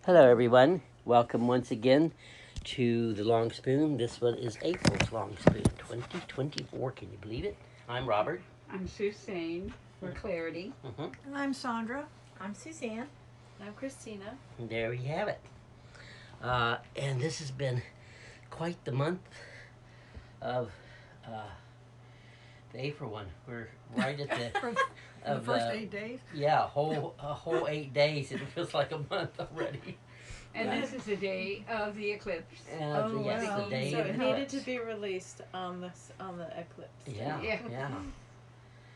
Hello, everyone. Welcome once again to the Long Spoon. This one is April's Long Spoon 2024. Can you believe it? I'm Robert. I'm Suzanne for clarity. And I'm Sandra. I'm Suzanne. I'm Christina. And there we have it. And this has been quite the month of the April one. We're right at the The first 8 days. Yeah, a whole 8 days. It feels like a month already. And Right. this is the day of the eclipse. And yes, wow. the day So of it the needed eclipse. to be released on the eclipse. Yeah, Yeah. yeah.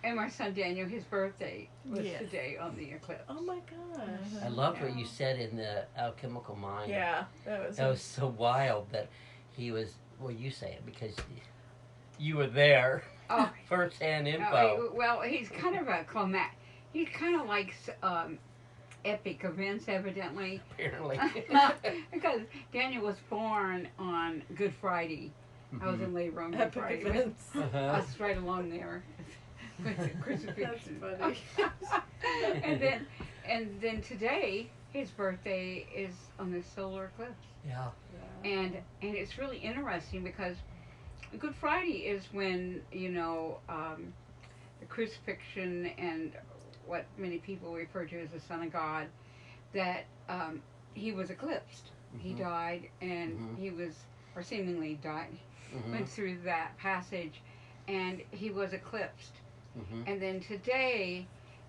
And my son Daniel, his birthday was Yes. the day of the eclipse. Oh my gosh. I loved what Yeah. you said in the Alchemical Mind. Yeah, that was. That was so wild that he was. Well, you say it because you were there, Oh, first-hand info. well, he's kind of a climax. He kind of likes epic events, evidently. Apparently. Because Daniel was born on Good Friday. I was in labor on Good Epic Friday. events. Uh-huh. Us right along there with the crucifixion. That's funny. and then today his birthday is on the solar eclipse, Yeah. and it's really interesting because Good Friday is when the crucifixion and what many people refer to as the Son of God, that he was eclipsed. He Mhm. died, and Mhm. he was, or seemingly died, Mhm. went through that passage, and he was eclipsed. Mhm. And then today,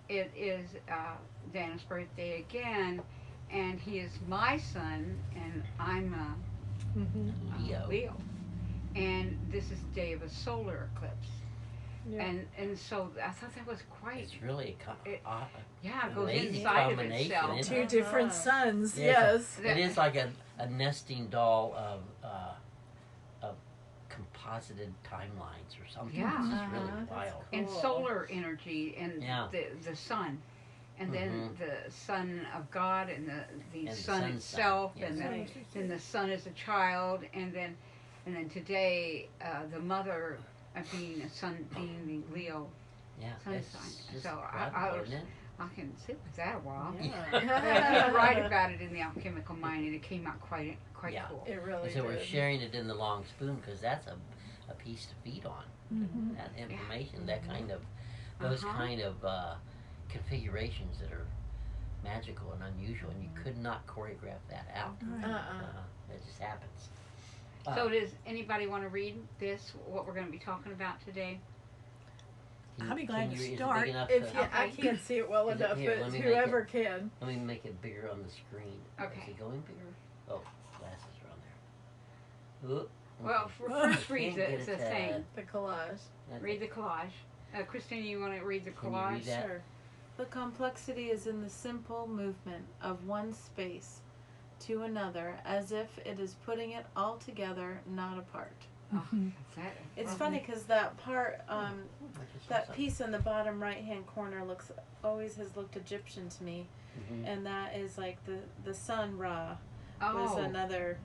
it is Dana's birthday again, and he is my son, and I'm Leo. Leo. And this is the day of a solar eclipse. Yeah. And so I thought that was quite, It's really yeah, it goes amazing inside of combination, itself. isn't Two it? different suns, Yeah, yes. It is like a nesting doll of composited timelines or something. Yeah. It's just really That's wild. And Cool. solar energy and Yeah. the sun. And then the Son of God and the And the Sun sun's itself, son, and yes. then the Son as a child, and then today the mother being a sun, being the Leo Yeah. sun It's sign. just So incredible, isn't it? I can sit with that a while. Yeah. I did write about it in the Alchemical Mind, and it came out quite Yeah. cool. It really And so we're did. sharing it in the Long Spoon because that's a piece to feed on. Mm-hmm. That information, that kind of, those Uh-huh. kind of configurations that are magical and unusual, and you could not choreograph that out. It just happens. So does anybody want to read this? What we're going to be talking about today? I'll be glad to is it big start. enough If to- you, I can't see it well Is it enough, here? but Let me make whoever can. Let me make it bigger on the screen. Okay. Is it going bigger? Oh, glasses are on there. Oop. Well, first read Can't get the it, thing. The collage. Read the collage. Christina, you want to read the Can you collage? read that? Sure. The complexity is in the simple movement of one space to another, as if it is putting it all together, not apart. Mm-hmm. It's funny because that part, I just saw that something. piece in the bottom right-hand corner always has looked Egyptian to me, Mhm. and that is like the sun Ra was Oh, another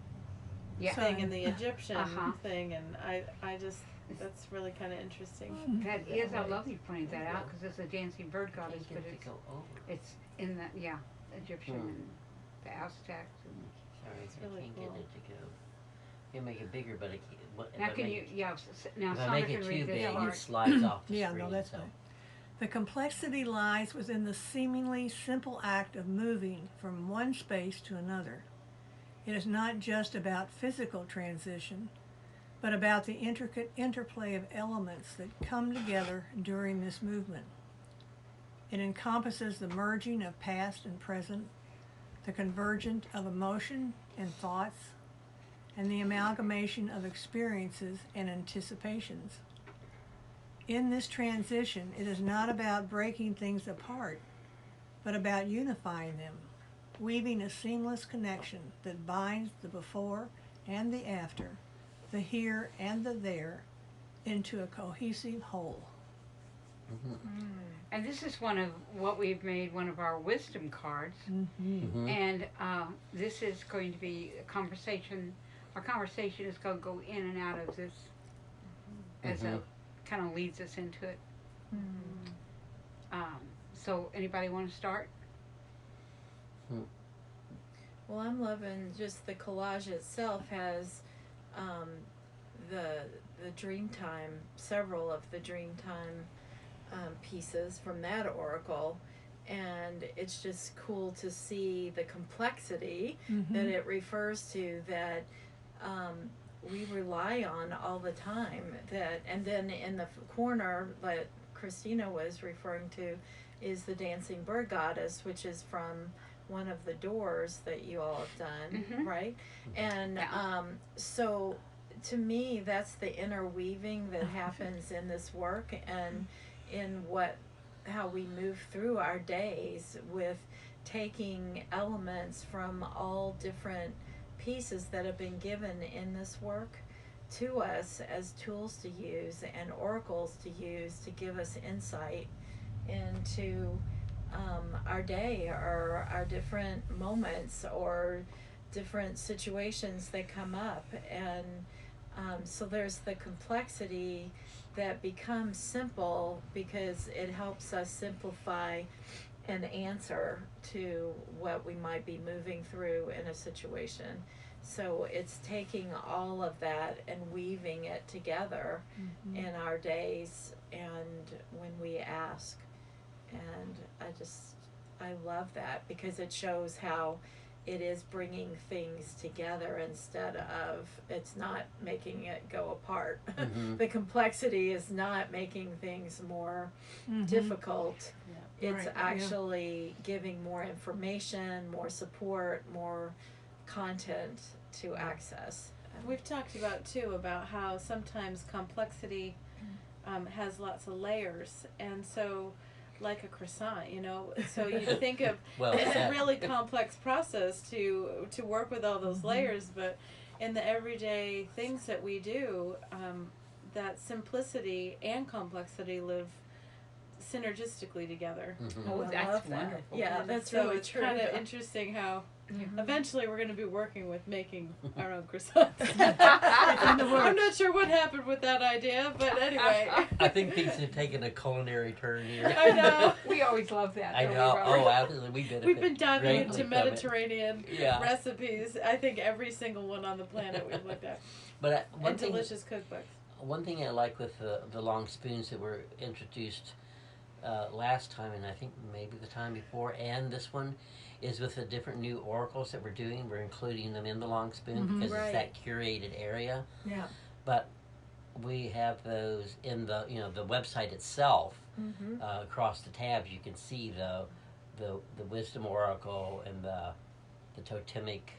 yeah. thing in the Egyptian Uh-huh. thing, and I just that's really kind of interesting. That is, I love you pointing that out because it's a dancing bird Can't goddess, get but it to it's go over. it's in the Egyptian and the Aztecs. And Sorry, It's I really can't cool. get it to go. You can make it bigger, but I can't. If now I can make you it, now if I Sandra make can it too read this big, part. it slides off the Yeah, screen. no, that's so. fine. The complexity lies within the seemingly simple act of moving from one space to another. It is not just about physical transition, but about the intricate interplay of elements that come together during this movement. It encompasses the merging of past and present, the convergence of emotion and thoughts, and the amalgamation of experiences and anticipations. In this transition, it is not about breaking things apart, but about unifying them, weaving a seamless connection that binds the before and the after, the here and the there, into a cohesive whole. Mhm. And this is one of what we've made one of our wisdom cards. Mm-hmm. Mhm. And this is going to be a conversation. Our conversation is going to go in and out of this as a kind of leads us into it. So, anybody want to start? Well, I'm loving just the collage itself has the Dreamtime, several of the Dreamtime pieces from that oracle, and it's just cool to see the complexity that it refers to that we rely on all the time. That, and then in the corner that Christina was referring to is the dancing bird goddess, which is from one of the doors that you all have done, right? And so to me, that's the interweaving that happens in this work and in how we move through our days with taking elements from all different pieces that have been given in this work to us as tools to use and oracles to use to give us insight into our day or our different moments or different situations that come up. And so there's the complexity that becomes simple because it helps us simplify an answer to what we might be moving through in a situation. So it's taking all of that and weaving it together in our days and when we ask. And I love that because it shows how it is bringing things together instead of, it's not making it go apart. The complexity is not making things more difficult. It's actually giving more information, more support, more content to access. We've talked about too about how sometimes complexity has lots of layers, and so like a croissant, you know, so you think of it's a really complex process to work with all those layers, but in the everyday things that we do, that simplicity and complexity live synergistically together. Oh, that's wonderful. Yeah, That's so really it's true. kind of interesting how eventually we're going to be working with making our own croissants. I'm not sure what happened with that idea, but anyway. I think things have taken a culinary turn here. I know. We always love that. I don't we, know. Robert? Oh, absolutely. We benefit. We've been diving greatly into from it. Mediterranean Yeah. recipes. I think every single one on the planet we've looked at. But And delicious cookbooks. one thing I like with the long spoons that were introduced last time, and I think maybe the time before, and this one, is with the different new oracles that we're doing. We're including them in the long spoon because it's that curated area. Yeah. But we have those in the the website itself. Across the tabs, you can see the wisdom oracle and the totemic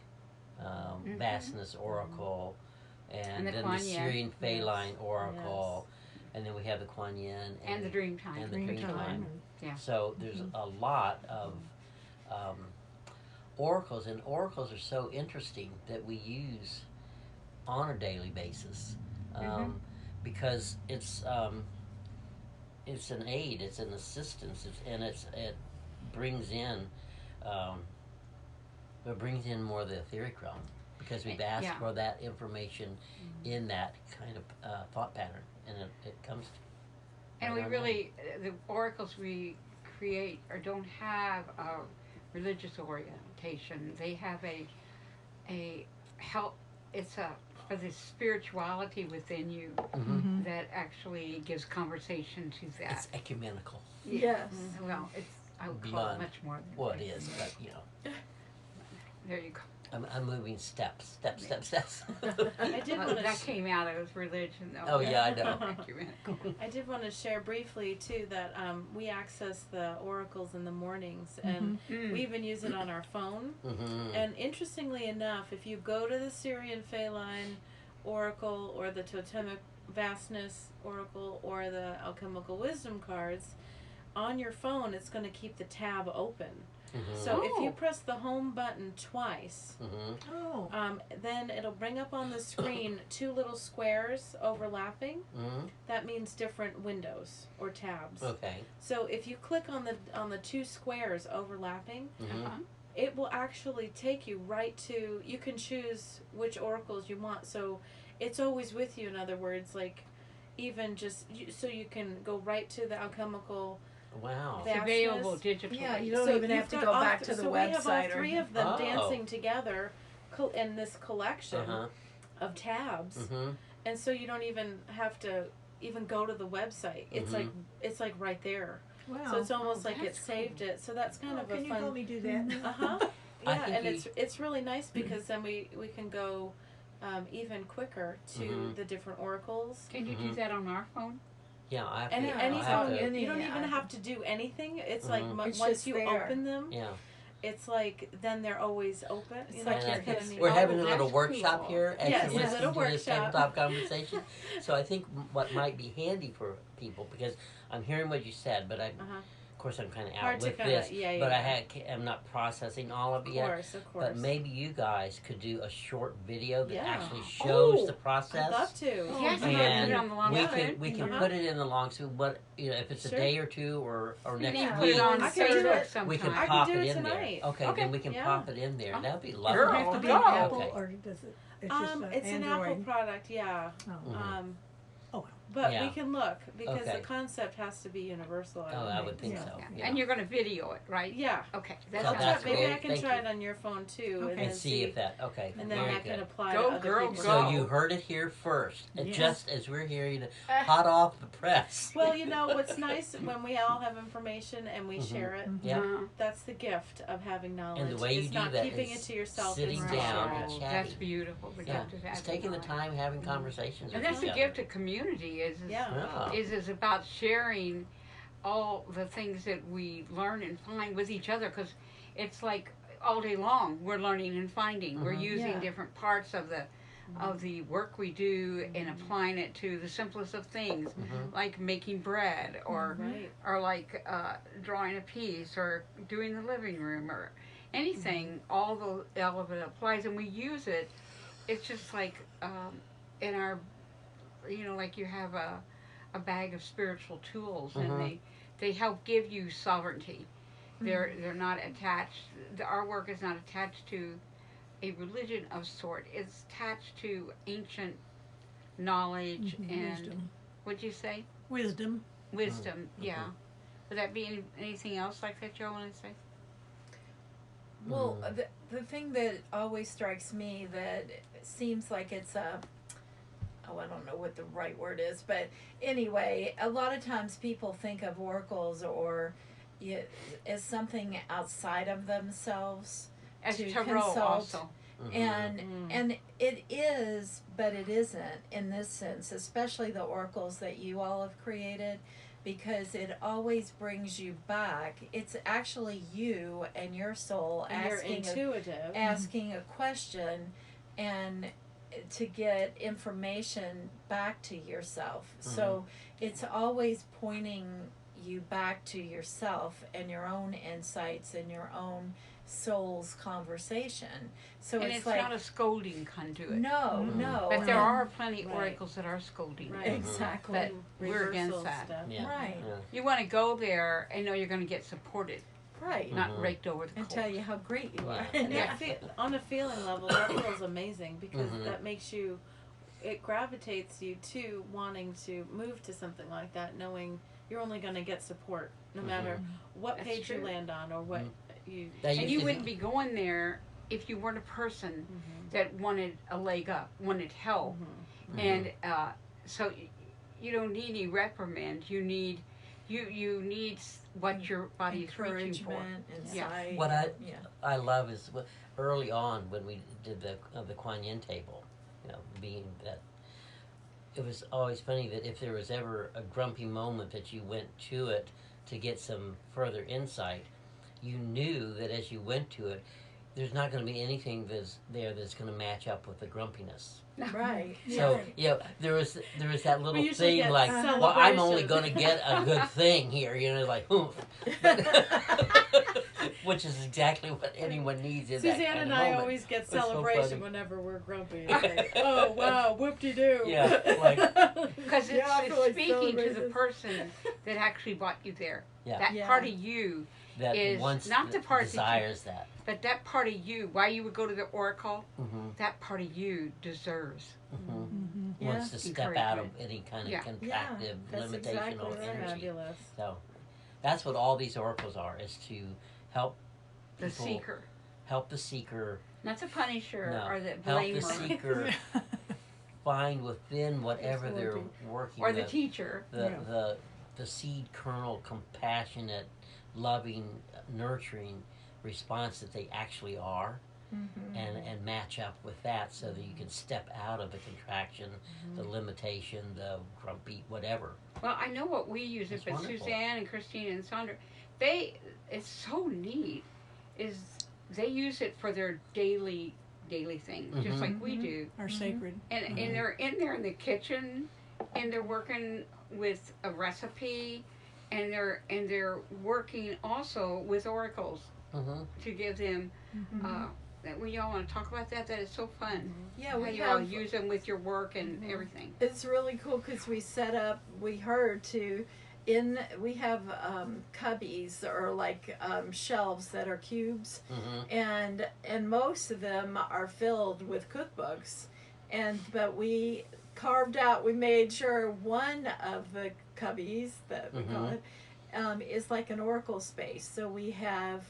vastness oracle and the then Kuan the Yin. Syrian Feline oracle, and then we have the Kuan Yin And the Dreamtime. and the Dreamtime. Yeah. So there's a lot of oracles, and oracles are so interesting that we use on a daily basis because it's an aid, it's an assistance, it brings in more of the etheric realm because we've asked for that information in that kind of thought pattern, and it comes. And we really, the oracles we create or don't have a religious orientation. They have a help. It's for the spirituality within you that actually gives conversation to that. It's ecumenical. Yes. Well, it's I would call Beyond it much more than what it is, but There you go. I'm moving steps. I did Well, want to that came out of religion, though. Oh, yeah, I know. Ecumenical. I did want to share briefly too that we access the oracles in the mornings, and we even use it on our phone. And interestingly enough, if you go to the Syrian Feline oracle or the totemic vastness oracle or the alchemical wisdom cards, on your phone it's going to keep the tab open. So if you press the home button twice, then it'll bring up on the screen two little squares overlapping. That means different windows or tabs. Okay. So if you click on the two squares overlapping, it will actually take you right to, you can choose which oracles you want. So it's always with you, in other words, like even just, so you can go right to the alchemical Wow. It's available digitally. Yeah, You don't so even you've have to got go all back th- to the so we have all website or three of them Oh. dancing together in this collection Uh-huh. of tabs, Mm-hmm. and so you don't even have to even go to the website. It's Mhm. like right there. Wow. So it's almost Oh, like it that's saved cool. it. So that's kind of a Can you help fun. me do that? Uh huh. I Yeah, think and you- it's really nice because then we can go even quicker to Mhm. the different oracles. Can you do that on our phone? Yeah, I have Any to. any I have phone, to. you don't Any even iPhone. have to do anything. It's like Mhm. It's once just you there. open them, Yeah. it's like then they're always open. It's You know, like And I your think history. we're having a Oh, little that's workshop cool. here as Yes, you're a listening little to this workshop. tabletop conversation. So I think what might be handy for people, because I'm hearing what you said, but of course I'm kind of out Hard to with kinda- this. yeah, but yeah. I'm not processing all of it yet. Of course. But maybe you guys could do a short video that Yeah. actually shows Oh, the process. I'd love to. Oh, Yes, yeah. you have to put And it on the long we side. can we can Uh-huh. put it in the long so what if it's Sure. a day or two or You next can Yeah. put it week on I can do Facebook it. sometime. we can I can pop do it it in tonight. there. Okay, Okay, then we can yeah. pop it in there. Oh, That'd be Does lovely. it have to be an Go. Apple Okay. or does it? It's just an It's an Android. Apple product, yeah. Oh. Mhm. Oh. But Yeah. we can look because Okay. the concept has to be universal. Oh, I would think Yeah. so. Yeah. Yeah. And you're going to video it, right? Yeah. Okay. So That I'll sounds that's try, maybe great. I can Thank try you. it on your phone too, Okay. and And then see if that okay. and then very that good. can apply Go, to other girl, people. So go. you heard it here first, and Yes. just as we're hearing it hot off the press. Well, you know what's nice when we all have information and we Mhm. share it. Yeah. Uh-huh. That's the gift of having knowledge. And the way you it's do not that keeping is it to yourself. sitting it's down sharing and it. chatting. That's beautiful. The Yeah, gift of just having taking the knowledge. time having conversations And with that's each the other. gift of community Yeah. is about sharing all the things that we learn and find with each other, because it's like all day long we're learning and finding. We're Mhm. using Yeah. different parts of the work we do and applying it to the simplest of things, Mhm. like making bread or Right. like drawing a piece or doing the living room or anything. All of it applies and we use it. It's just like in our, like you have a bag of spiritual tools, Mhm. and they help give you sovereignty. They're not attached. Our work is not attached to a religion of sort. It's attached to ancient knowledge Mhm. and Wisdom. what'd you say? Wisdom. Wisdom. Yeah. Would that be anything else like that, Joe? Want to say? Well, Mm. the thing that always strikes me that seems like it's I don't know what the right word is, but anyway, a lot of times people think of oracles or as something outside of themselves As to tarot consult. also. Mhm. And it is, but it isn't in this sense, especially the oracles that you all have created, because it always brings you back. It's actually you and your soul And you're asking intuitive. asking a question and to get information back to yourself. So it's always pointing you back to yourself and your own insights and your own soul's conversation. So And it's it's like not a scolding conduit. no, Mhm. no. But there and- are plenty Right. oracles that are scolding. Right. Exactly. But we're against Reversal that. stuff. Yeah. Right. Yeah. You want to go there and know you're going to get supported, Right. not Mhm. raked over the And coals. tell you how great you are. Yeah. And Yeah. on a feeling level, that feels amazing because Mhm. that makes you, it gravitates you to wanting to move to something like that, knowing you're only going to get support no matter what That's page you true. land on or what you. That And used you to wouldn't be going there if you weren't a person Mhm. that wanted a leg up, wanted help. Mhm. And so you don't need any reprimand. You need what your body is reaching for. Encouragement, Yeah. insight. What yeah. I love is early on when we did the Kuan Yin table, being that it was always funny that if there was ever a grumpy moment that you went to it to get some further insight, you knew that as you went to it, there's not going to be anything that's going to match up with the grumpiness. Right. So Yeah. there was that little usually thing get like, well, I'm only celebration. going to get a good thing here, like, oomph. Which is exactly what anyone needs in that Suzanne kind and of I moment. always get so celebration funny. whenever we're grumpy. It's like, oh wow, whoop-de-doo. Yeah, like- Because Yeah, I it's feel like speaking to celebrating the this. person that actually brought you there. Yeah. That Yeah. part of you, That is once not the part that you- desires that. but that part of you, why you would go to the oracle, Mm-hmm. that part of you deserves. Mm-hmm. Mm-hmm. Yeah. Wants to step out of any kind of Yeah. contractive that's limitation exactly or right. energy. Fabulous. So, That's what all these oracles are, is to help The people, seeker. help the seeker, Not the punisher no, or the help blamer. the seeker find within whatever they're working Or the with, teacher. the seed kernel, compassionate, loving, nurturing response that they actually are, and match up with that so that you can step out of the contraction, the limitation, the grumpy, whatever. Well, I know what we use it, That's but wonderful. Suzanne and Christine and Sandra, it's so neat, is they use it for their daily things, just like we do. Are sacred. And they're in there in the kitchen, and they're working with a recipe, and they're working also with oracles to give them. When y'all want to talk about that is so fun. Yeah, How we you all have. use them with your work and everything. It's really cool because we set up. We heard to. We have cubbies or like shelves that are cubes, and most of them are filled with cookbooks, but we carved out. We made sure one of the cubbies that we call it is like an oracle space. So we have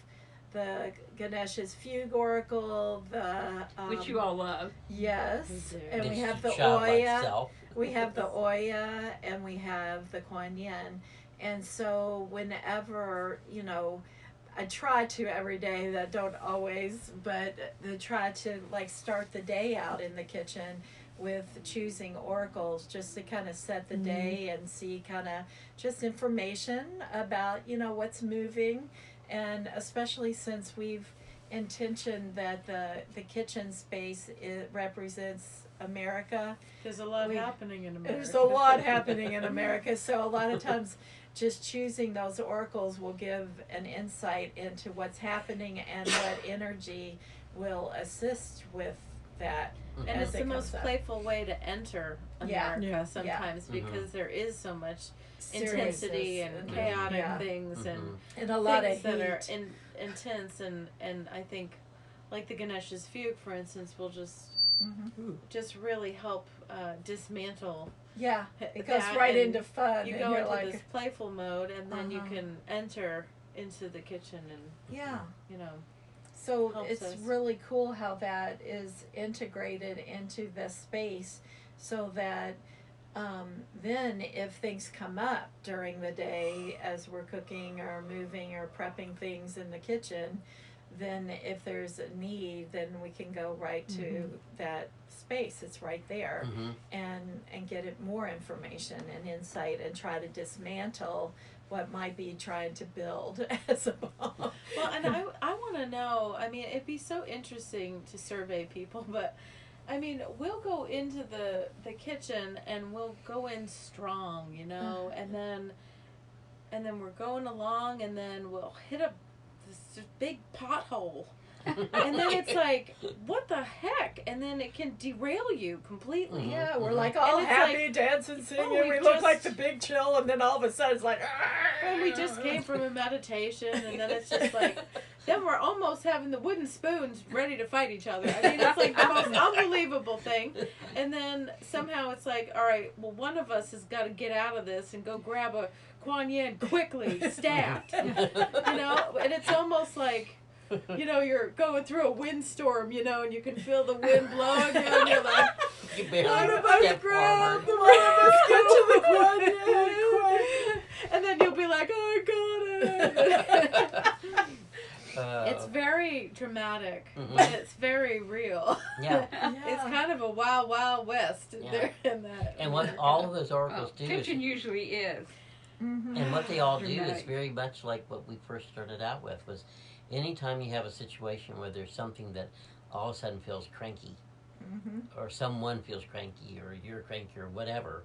the Ganesh's Fugue Oracle, the Which you all love. yes, and we It's have the childlike Oya. self. We have the Oya and we have the Kuan Yin. And so whenever, I try to every day, that don't always, but I try to like start the day out in the kitchen with choosing oracles just to kind of set the day and see kind of just information about, what's moving. And especially since we've intentioned that the kitchen space, it represents America. There's a lot happening in America. There's a lot happening in America, so a lot of times just choosing those oracles will give an insight into what's happening and what energy will assist with that. And as it's it the most comes up. playful way to enter Yeah. America Yeah. sometimes because there is so much Seriousness intensity and chaotic things and a lot things of that are heat. intense and I think like the Ganesh's Fugue, for instance, will just really help dismantle. Yeah, it goes that, right and into fun. You and go you're into like, this playful mode, and then you can enter into the kitchen and yeah. you know. So helps it's us. really cool how that is integrated into the space so that then if things come up during the day as we're cooking or moving or prepping things in the kitchen, then if there's a need, then we can go right to that space. It's right there and get it more information and insight and try to dismantle what might be trying to build as a bomb. Well, and I want to know, I mean, it'd be so interesting to survey people, but I mean, we'll go into the kitchen and we'll go in strong, you know, and then we're going along and then we'll hit this big pothole. And then it's like, what the heck? And then it can derail you completely. Yeah, we're like all And it's happy, like, dancing, singing. oh, we we've look just- like the big chill, and then all of a sudden it's like, And we just came from a meditation, and then it's just like, then we're almost having the wooden spoons ready to fight each other. I mean, it's like the most unbelievable thing. And then somehow it's like, all right, well, one of us has got to get out of this and go grab a Kuan Yin quickly, stacked. You know, and it's almost like, you know, you're going through a windstorm, you know, and you can feel the wind blowing you, and you're like, You barely one of us step grab, forward. one of us get to the Kuan Yin quick. and then you'll be like, oh, I got it. It's very dramatic, but it's very real. Yeah. It's kind of a wild, wild west Yeah. there in that. And what all of those oracles do is, Kitchen usually is. and what they all do is Dramatic. very much like what we first started out with, was anytime you have a situation where there's something that all of a sudden feels cranky, or someone feels cranky, or you're cranky, or whatever,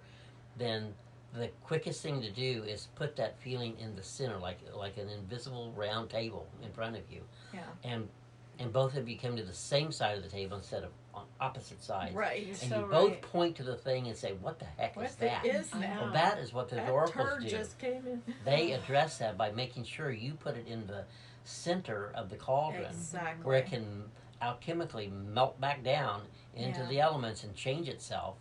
then the quickest thing to do is put that feeling in the center, like an invisible round table in front of you. Yeah. And both of you come to the same side of the table instead of on opposite sides. Right. And So you both right. point to the thing and say, "What the heck What is that?" is I that? Well, that is what the That oracles turd do. just came in. They address that by making sure you put it in the center of the cauldron, Exactly. where it can alchemically melt back down into Yeah. the elements and change itself,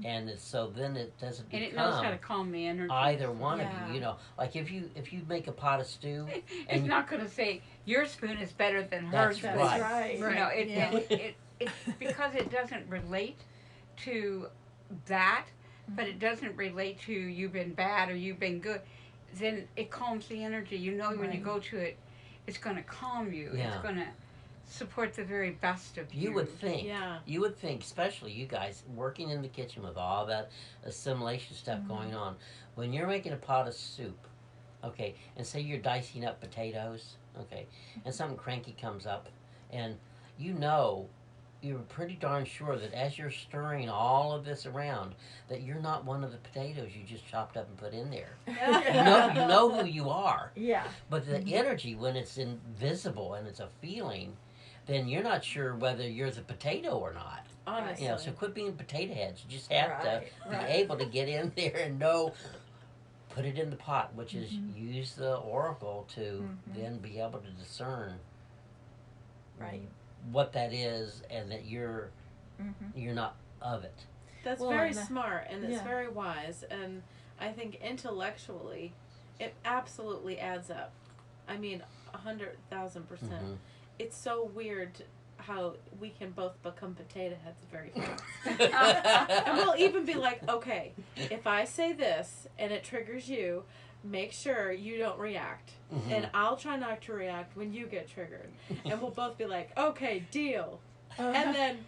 and so then it doesn't And it knows how to become calm the energy. either one of Yeah. you. You know, like if you make a pot of stew, It's and not going to say your spoon is better than her That's spoon. right. Right. You know, Yeah. it's because it doesn't relate to that, but it doesn't relate to you've been bad or you've been good. Then it calms the energy. You know, when you Right. go to it, it's going to calm you. Yeah. It's going to support the very best of you. you would think, Yeah. you would think, especially you guys working in the kitchen with all that assimilation stuff going on, when you're making a pot of soup, okay, and say you're dicing up potatoes, okay, and something cranky comes up, and you know, you're pretty darn sure that as you're stirring all of this around, that you're not one of the potatoes you just chopped up and put in there. You know who you are. Yeah. But the energy, when it's invisible and it's a feeling, then you're not sure whether you're the potato or not. Honestly. You know, so quit being potato heads. You just have to Right. be able to get in there and know, put it in the pot, which is use the oracle to then be able to discern Right. what that is and that you're not of it. That's Well, very and, smart and it's yeah. very wise, and I think intellectually it absolutely adds up. I mean, 100,000%. Mhm. It's so weird how we can both become potato heads very fast. And we'll even be like, okay, if I say this and it triggers you, make sure you don't react. Mhm. And I'll try not to react when you get triggered. And we'll both be like, okay, deal. And then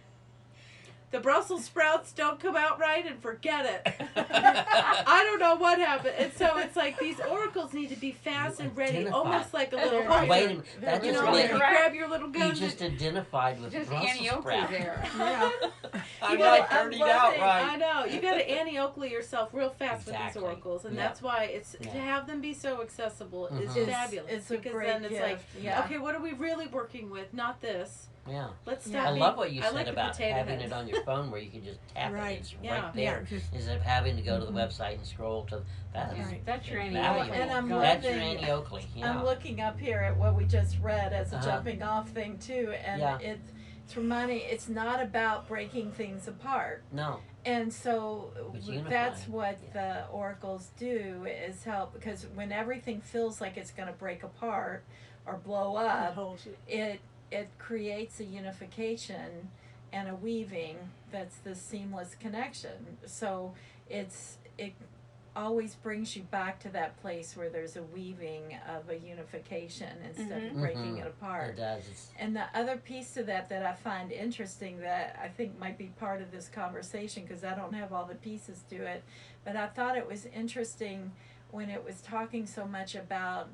the Brussels sprouts don't come out right and forget it. I don't know what happened. And so it's like these oracles need to be fast and ready, Identify. almost like a little Wait Wait a hunter. minute, that You just know, like made, you grab your little you gun. just identified with Just Brussels Annie Oakley sprout. there. Yeah. I'm You not gotta- turning I'm out loving- right. I know. You got to Annie Oakley yourself real fast with Exactly. these oracles, and Yeah. that's why it's Yeah. to have them be so accessible is Mhm. fabulous. It's a because great then it's gift. like, Yeah. okay, what are we really working with? Not this. Yeah. Let's Yeah. stop. I being- love what you I said like the about potato having heads. it on your phone where you can just tap Right. it. It's Yeah. right there. just- Instead of having to go to the website and scroll to that's Right. That's your Annie valuable. Oakley. And I'm That's your loving- Annie Oakley. Yeah. I'm looking up here at what we just read as a Uh-huh. jumping off thing too, and Yeah. it's reminding. It's not about breaking things apart, No. and so It's that's unifying. what the oracles do is help, because when everything feels like it's going to break apart or blow It up, holds it. it creates a unification and a weaving that's the seamless connection. So it always brings you back to that place where there's a weaving of a unification instead of breaking Mhm. it apart. It does. It's, And the other piece to that I find interesting that I think might be part of this conversation, because I don't have all the pieces to it, but I thought it was interesting when it was talking so much about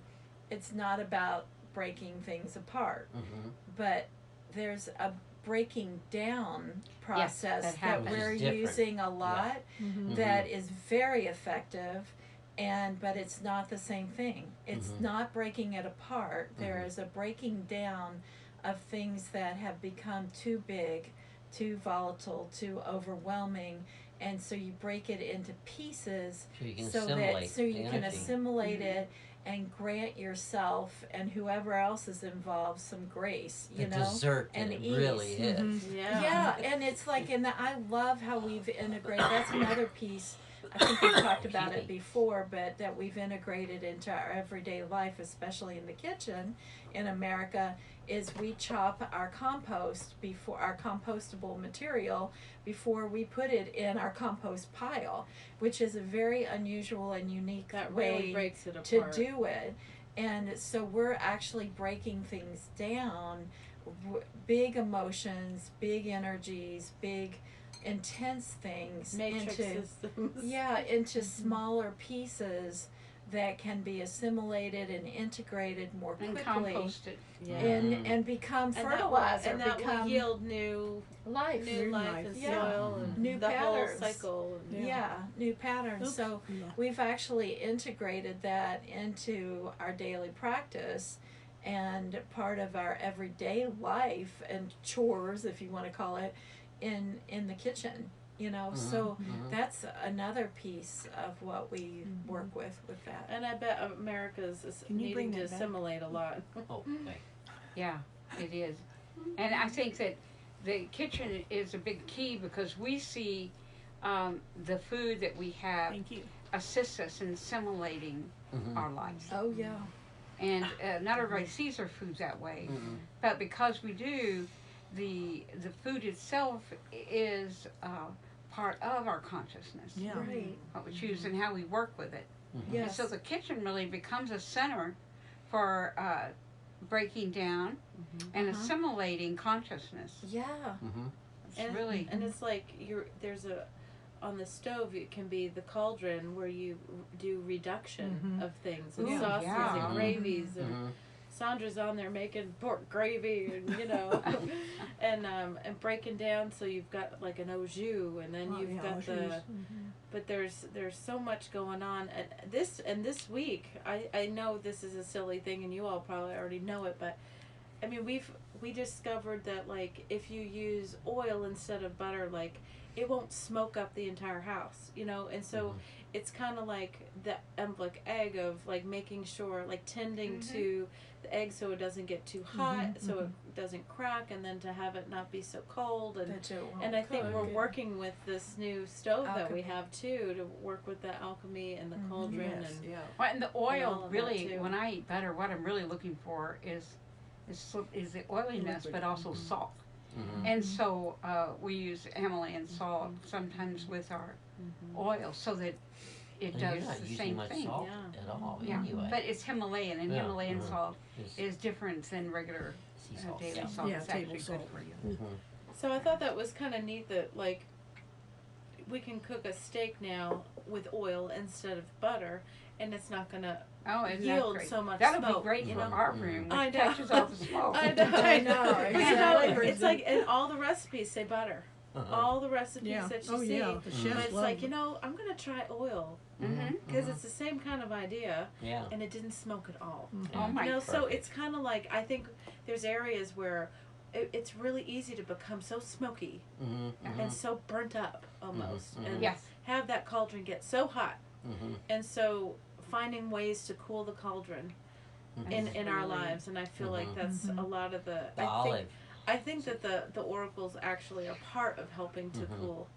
it's not about breaking things apart, mhm. but there's a breaking down process that that happens. we're Which is different. using a lot Mhm. that is very effective, but it's not the same thing. It's Mhm. not breaking it apart. There Mhm. is a breaking down of things that have become too big, too volatile, too overwhelming, and so you break it into pieces So you can so assimilate that so you the can energy. assimilate it and grant yourself and whoever else is involved some grace, The you know. dessert that and it ease. really is. Mhm. Yeah, and it's like, and I love how we've integrated. That's another piece. I think we've talked about it before, but that we've integrated into our everyday life, especially in the kitchen in America, is we chop our compost before our compostable material before we put it in our compost pile, which is a very unusual and unique That way really breaks it to apart. do it. And so we're actually breaking things down, big emotions, big energies, big intense things Matrix into systems. into smaller pieces that can be assimilated and integrated more And quickly composted. Yeah. and become And that will- fertilizer, and that become will yield new life. new New life life. and Yeah. soil and New the patterns. whole cycle. And Yeah, new patterns. Oops. So Yeah. we've actually integrated that into our daily practice and part of our everyday life and chores, if you want to call it, in the kitchen, you know. So Mhm. that's another piece of what we work with that. And I bet America's Can you needing bring to that back? assimilate a lot. Oh, okay. Yeah, it is. And I think that the kitchen is a big key because we see the food that we have Thank you. assists us in assimilating our lives. Oh yeah. And not everybody sees their food that way, but because we do, the food itself is part of our consciousness. Yeah. Right. What we choose and how we work with it. And Yes. so the kitchen really becomes a center for breaking down and assimilating consciousness. Yeah. It's And, really and it's like there's a on the stove it can be the cauldron where you do reduction of things and Ooh, sauces yeah. and gravies and Sandra's on there making pork gravy and and breaking down so you've got like an au jus and then you've got the but there's so much going on and this week I know this is a silly thing and you all probably already know it, but I mean we discovered that like if you use oil instead of butter, like it won't smoke up the entire house, and so it's kind of like the emblic egg of like making sure like tending to the egg so it doesn't get too hot, so it doesn't crack, and then to have it not be so cold, and I think we're working with this new stove that we have too to work with the alchemy and the cauldron well, and the all oil of that, really. too. When I eat butter, what I'm really looking for is the oiliness, but also salt. And so we use Himalayan salt sometimes with our oil so that it And does you're not the using same much thing. salt Yeah. at all Yeah, anyway. but it's Himalayan, and Yeah, Himalayan salt It's is different than regular sea salt. daily Yeah. salt. Yeah, It's table actually good salt. for you. So I thought that was kind of neat that like we can cook a steak now with oil instead of butter, and it's not gonna Oh, isn't that yield great? so much That'll smoke. be great you for know? our room, I which know. catches all the smoke. I know. I know, exactly. It's like and all the recipes say butter. Uh-huh. All the recipes Yeah. that you Oh see, yeah. The but chefs it's love like it. I'm gonna try oil Mm-hmm. because it's the same kind of idea, Yeah. and it didn't smoke at all. Oh my! So Perfect. it's kind of like I think there's areas where it's really easy to become so smoky and so burnt up almost, and Yes. have that cauldron get so hot, Mm-hmm. and so finding ways to cool the cauldron in our lives, and I feel like that's a lot of the. The olive. I think that the oracles actually are part of helping to cool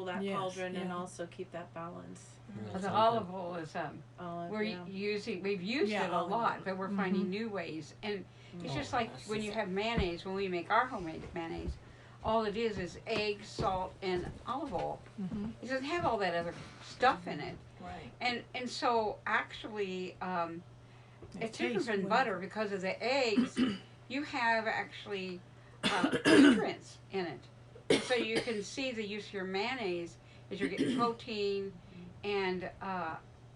that Yes, cauldron and yeah. also keep that balance. Well, the olive oil is Olive, we're yeah. we've used Yeah, it a olive lot, oil. but we're finding new ways. And it's just like that's when you just- have mayonnaise, when we make our homemade mayonnaise, all it is egg, salt, and olive oil. It doesn't have all that other stuff in it. Right. And so actually, it's different tastes than good. butter because of the eggs. You have actually nutrients in it. And so you can see the use of your mayonnaise is you're getting protein, and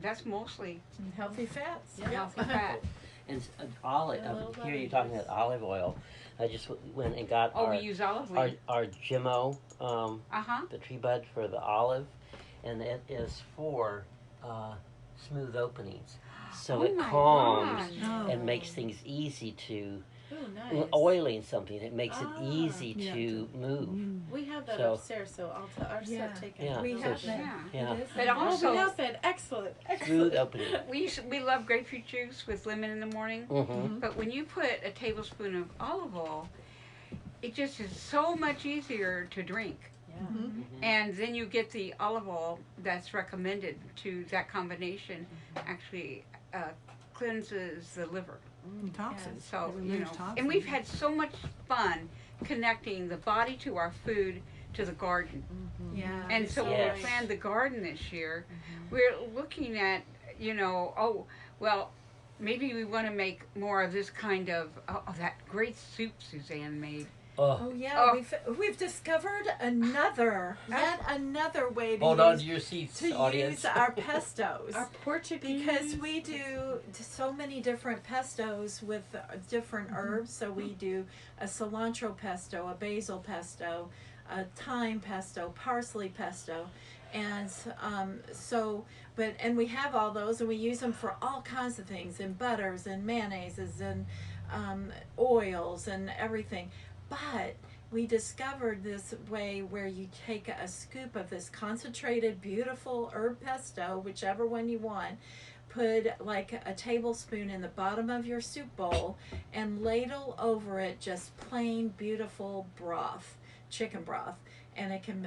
that's mostly Healthy fats. healthy fat. And olive. A little Here you're butter. talking about olive oil. I just went and got Oh, we use olive our oil. our Gimo, Uh-huh. the tree bud for the olive, and it is for smooth openings. So Oh it my calms gosh. Oh. and makes things easy to Ooh, nice. oiling something. It makes it Ah. easy Yeah. to move. We have that So- upstairs, so I'll Yeah. start taking. Yeah. We so have it's- that. Yeah. Yeah. It is But nice. also- we have that. Excellent. Smooth opening. We love grapefruit juice with lemon in the morning, Mm-hmm. but when you put a tablespoon of olive oil, it just is so much easier to drink. Yeah. And then you get the olive oil that's recommended to that combination actually cleanses the liver. Toxins. So, It you removes know, toxins. and we've had so much fun connecting the body to our food to the garden. Yeah. And so when Yes. we planned the garden this year, we're looking at, maybe we want to make more of this kind of that great soup Suzanne made. Oh yeah, Oh. we've discovered yet another way to Hold on use, to your seats, to audience. use our pestos. Our Portuguese. Because we do so many different pestos with different herbs. So we do a cilantro pesto, a basil pesto, a thyme pesto, parsley pesto. And and we have all those, and we use them for all kinds of things, in butters and mayonnaises and oils and everything. But we discovered this way where you take a scoop of this concentrated, beautiful herb pesto, whichever one you want, put like a tablespoon in the bottom of your soup bowl and ladle over it just plain beautiful broth, chicken broth. And it can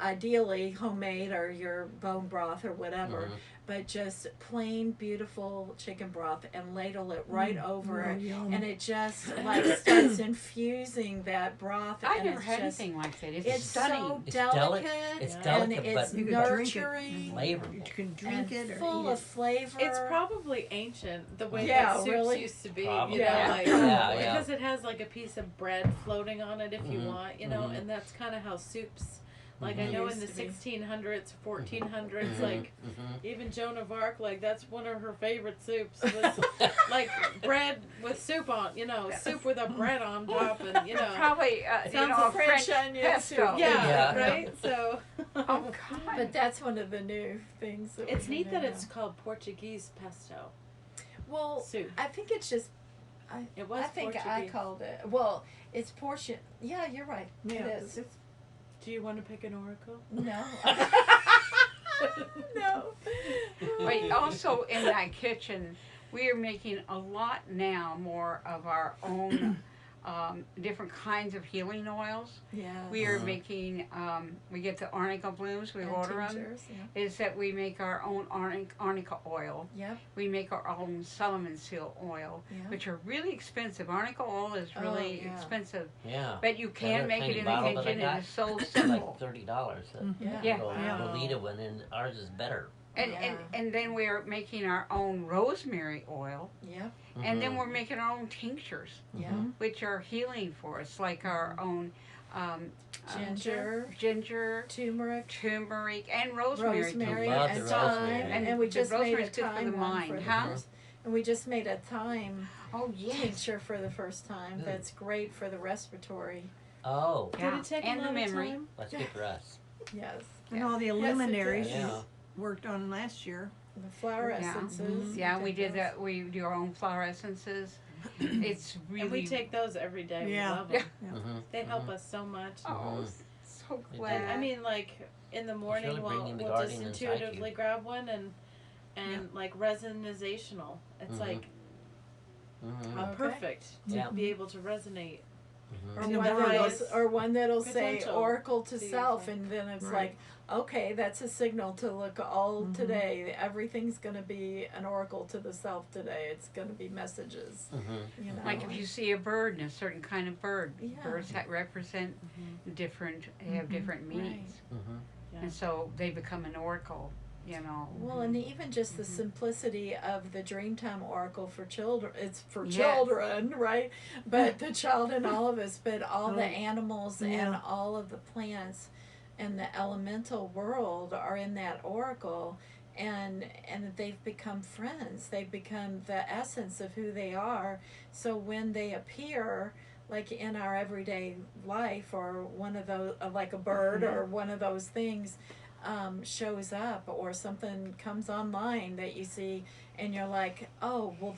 ideally homemade or your bone broth or whatever, but just plain beautiful chicken broth and ladle it right over it, yum. and it just like starts infusing that broth. I and never it's had just, anything like that. it's stunning. so It's delicate, it's and delicate, it's but You could drink it. nurturing flavorful. You can and drink it or full eat of it. flavor. It's probably ancient, the way Yeah, that soups really. used to be. Probably. You know, Yeah. like Yeah. because it has like a piece of bread floating on it if you Mhm. want, you know, Mhm. and that's kind of how soups. Like Mhm. I know in Used the to be. 1600s, 1400s, Mhm. like Mhm. even Joan of Arc, like that's one of her favorite soups was like bread with soup on, you know, soup with a bread on top, and you know, Probably, Sounds a like French French onion pesto. soup. yeah, Yeah. right. So Oh, God. But that's one of the new things. That it's we're neat gonna that it's know. called Portuguese pesto Well, soup. I think it's just. It was I think I Portuguese. called it. Well, it's portion. Yeah, you're right. Yeah, It is. it's Do you want to pick an oracle? No. No. But also in that kitchen, we are making a lot now more of our own different kinds of healing oils. Yeah. We are Mhm. making, we get the arnica blooms, we And order them. tinctures, yeah. Is that we make our own arnica oil. Yep. We make our own Solomon seal oil, Yeah. which are really expensive. Arnica oil is really yeah. expensive, Yeah. but you can other make it tiny in the bottle that I kitchen. It got, is so It's simple. like $30. Yeah. Yeah. Wow. Lolita one, and ours is better. And then we're making our own rosemary oil, Yep. and then Mhm. we're making our own tinctures, Yeah. Mhm. which are healing for us, like our own Ginger, ginger, turmeric, turmeric, and rosemary. rosemary, I love and the thyme, rosemary. and we the just made rosemary a is good for the thyme one mind, for the huh? first. And we just made a thyme Oh yes, tincture for the first time. Ooh. That's great for the respiratory. Oh, yeah. Did it take and a the lot memory. of time? that's good for us. Yes. and all the Yes, it luminaries does. you Yeah. worked on last year. The flower Yeah. essences. Yeah, we did those. that. We do our own flower essences. It's really. And we take those every day. Yeah. We love them. Mm-hmm. They help us so much. Oh, Mhm. so They glad. And I mean, like in the morning, really bringing the we'll just guardian inside intuitively you. grab one and like resonizational. It's Mhm. like Mm-hmm. Okay. perfect Yeah. to be able to resonate. Mm-hmm. Or And the one, wise that'll say potential oracle to to self, yourself. and then it's Right. like, okay, that's a signal to look all Mhm. today. Everything's going to be an oracle to the self today. It's going to be messages. Mm-hmm. You know, Like if you see a bird and a certain kind of bird, Yeah. birds represent different, they have Mhm. different meanings. Mm-hmm. Yeah. And so they become an oracle, you know. Well, and even just the Mhm. simplicity of the Dreamtime Oracle for children. It's for Yes. children, right? But the child in all of us, but all the Oh, animals yeah. and all of the plants and the elemental world are in that oracle, and they've become friends. They've become the essence of who they are. So when they appear, like in our everyday life, or one of those, like a bird or one of those things, shows up, or something comes online that you see, and you're like, oh, well,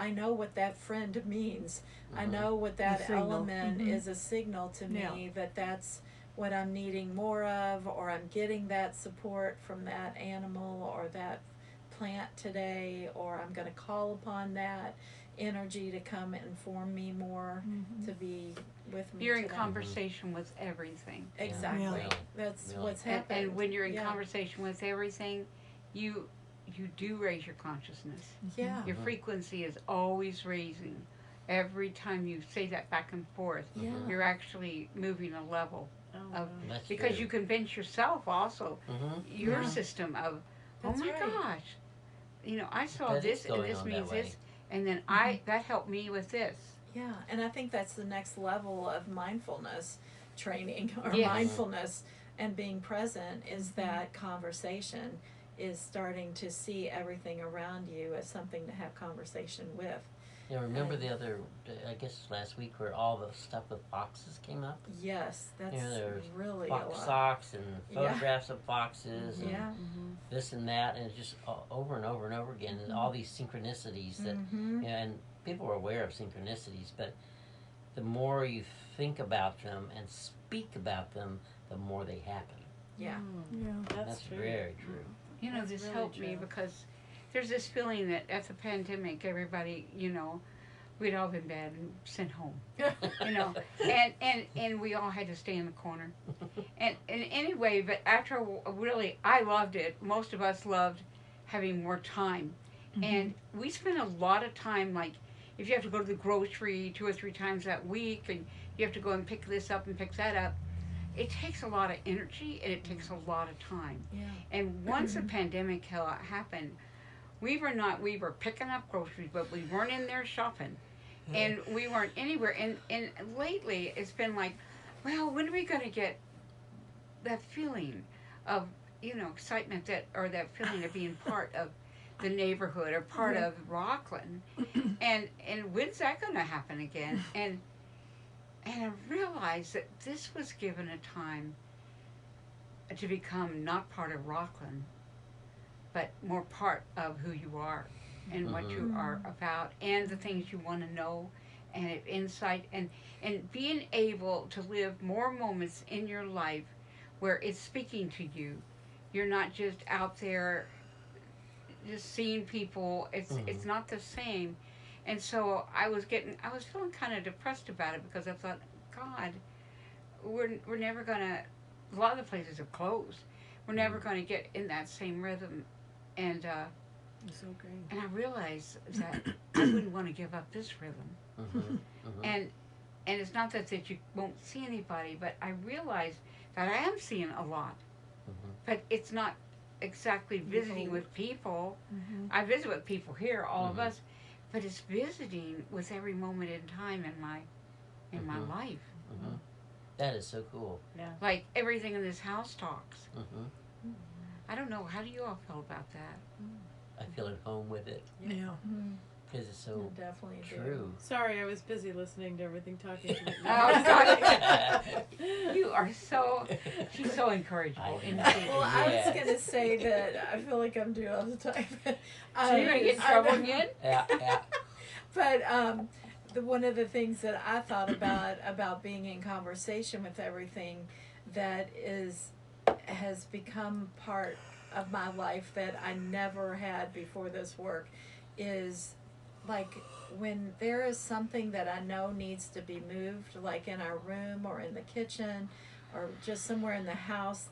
I know what that friend means. I Mhm. know what that signal. element Mhm. is a signal to me that that's what I'm needing more of, or I'm getting that support from that animal or that plant today, or I'm going to call upon that energy to come and inform me more, to be with me You're in today. conversation with everything. Exactly. Really. That's Really. what's And, happened. and when you're in Yeah. conversation with everything, you do raise your consciousness. Yeah. Your Mhm. frequency is always raising. Every time you say that back and forth, Yeah. you're actually moving a level. Oh, Of- wow. That's Because true. you convince yourself also, Mm-hmm. your Yeah. system of, That's oh my right. gosh, you know, I saw That is this and going this on that means way. this, and then that helped me with this. Yeah, and I think that's the next level of mindfulness training, or Yes. mindfulness and being present, is that conversation is starting to see everything around you as something to have conversation with. Yeah, remember Right. the other, I guess last week, where all the stuff with foxes came up? Yes, that's Yeah, there's really a Fox lot. socks and Yeah. photographs of foxes and Yeah. this and that, and it's just over and over and over again, and all these synchronicities that, Mm-hmm. and people are aware of synchronicities, but the more you think about them and speak about them, the more they happen. Yeah. Yeah. That's true. very true. You know, That's this really helped me true. because there's this feeling that at the pandemic, everybody, we'd all been bad and sent home, and we all had to stay in the corner. And anyway, but after really, I loved it. Most of us loved having more time. And we spent a lot of time, like, if you have to go to the grocery 2 or 3 times that week, and you have to go and pick this up and pick that up, it takes a lot of energy and it takes a lot of time. Yeah. And once the pandemic happened, we were picking up groceries, but we weren't in there shopping. And we weren't anywhere. And lately, it's been like, well, when are we going to get that feeling of, excitement or that feeling of being part of the neighborhood or part of Rockland? And when's that going to happen again? And I realized that this was given a time to become not part of Rockland, but more part of who you are and what you are about and the things you want to know and have insight and being able to live more moments in your life where it's speaking to you. You're not just out there just seeing people. It's not the same. And so I was feeling kind of depressed about it because I thought, God, we're never gonna. A lot of the places are closed. We're never gonna get in that same rhythm, and It's okay. and I realized that I wouldn't want to give up this rhythm. And it's not that you won't see anybody, but I realized that I am seeing a lot, but it's not exactly visiting with people. I visit with people here, all of us. But it's visiting with every moment in time in my life. That is so cool. Yeah. Like everything in this house talks. I don't know. How do you all feel about that? I feel at home with it Yeah. because it's so Definitely true. Sorry, I was busy listening to everything talking to me. Oh, God. You are she's so incorrigible. I know. Well, I was Yes. gonna say that I feel like I'm doing all the time. So you're gonna get in trouble again? Yeah. But one of the things that I thought about being in conversation with everything that has become part of my life that I never had before this work is like when there is something that I know needs to be moved, like in our room or in the kitchen or just somewhere in the house